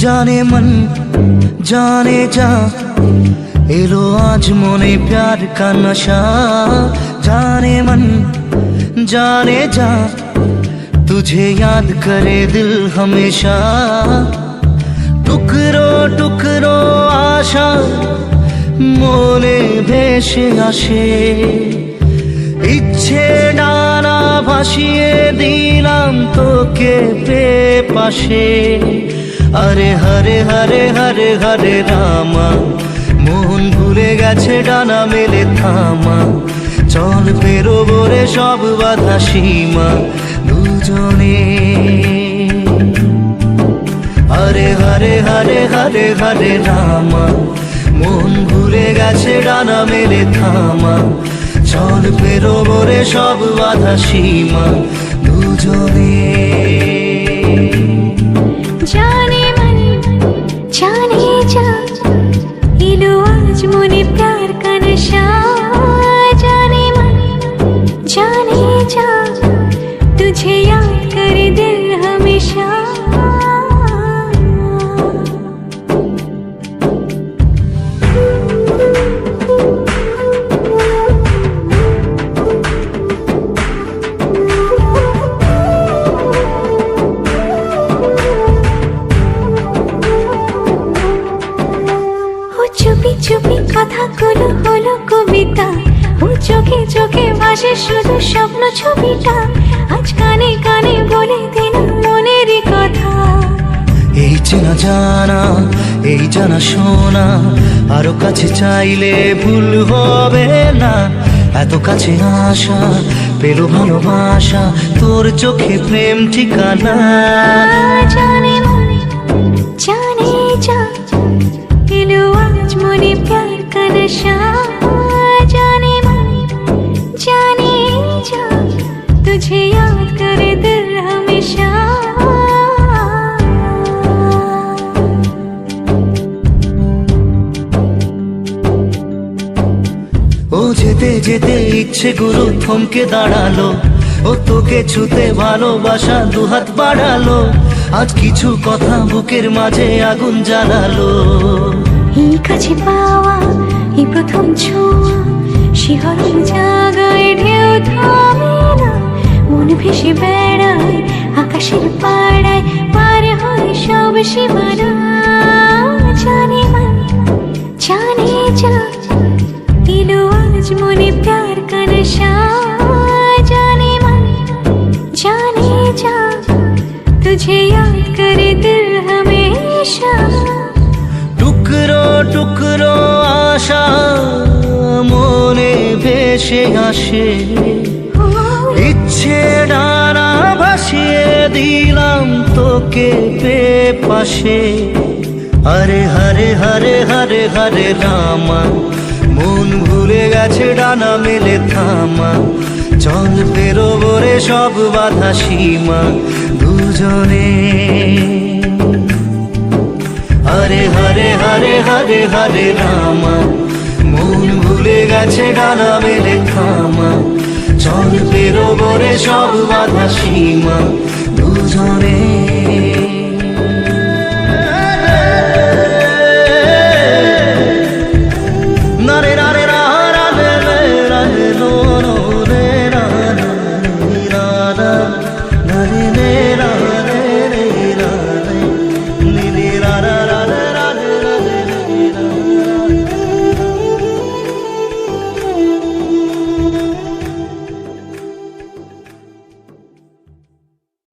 जाने मन जाने जा एलो आज मोने प्यार का नशा। जाने मन जाने जा तुझे याद करे दिल हमेशा। टुकरो टुकरो आशा मोने भेसे आशे इच्छे डाना भासिए दिलाम तोके पाशे। अरे हरे हरे हरे हरे रामा মন ভুলে গেছে ডানা মেলে থামা। চল পেরোবো রে সব বাধা সীমা দুজনে। হরে হরে হরে হরে হরে রামা মন ভুলে গেছে ডানা মেলে থামা। চল পেরোবো রে সব বাধা সীমা দুজনে। जाने मन जाने जा इलो आज मोने प्यार का नशा। जाने मन जाने जा तुझे याद करे दिल हमेशा। চুপি চুপি কথাগুলো হলো কবিতা। ও চোখে চোখে ভাসে শুধু স্বপ্ন ছবিটা। আজ কানে কানে বলে দিলাম মনের কথা। এই চেনা জানা এই জানা শোনা আরো কাছে চাইলে ভুল হবে না। এত কাছে আসা পেল ভালোবাসা তোর চোখে প্রেম ঠিকানা। জানে मन जाने जा इलो आज मोने प्यार का नशा। जाने मन जाने जा तुझे याद करे दिल हमेशा। ও যেতে যেতে ইচ্ছে গুলো থমকে দাঁড়ালো। ও তোকে ছুতে ভালোবাসা দুহাত বাড়ালো। আজ কিছু কথা বুকের মাঝে আগুন জ্বালালো। এই কাছে পাওয়া এই প্রথম ছোঁয়া শিহরণ জাগায় ঢেউ থামে না। মন ভেসে বেড়ায় আকাশের পাড়ায় পার হয় সব সীমানা। জানে मन जाने जा इलो आज मोने प्यार का नशा। जाने मन जाने जा तुझे याद करे दिल हमेशा। টুকরো টুকরো আশা মনে ভেসে আসে ইচ্ছে ডানা ভাসিয়ে দিলাম তোকে পাশে। হরে হরে হরে হরে হরে রামা মন ভুলে গেছে ডানা মেলে থামা। চল পেরোবো রে সব বাধা সীমা দুজনে। হরে হরে হরে হরে হরে রামা মন ভুলে গেছে ডানা মেলে থামা। চল পেরোবো রে সব বাধা সীমা দুজনে।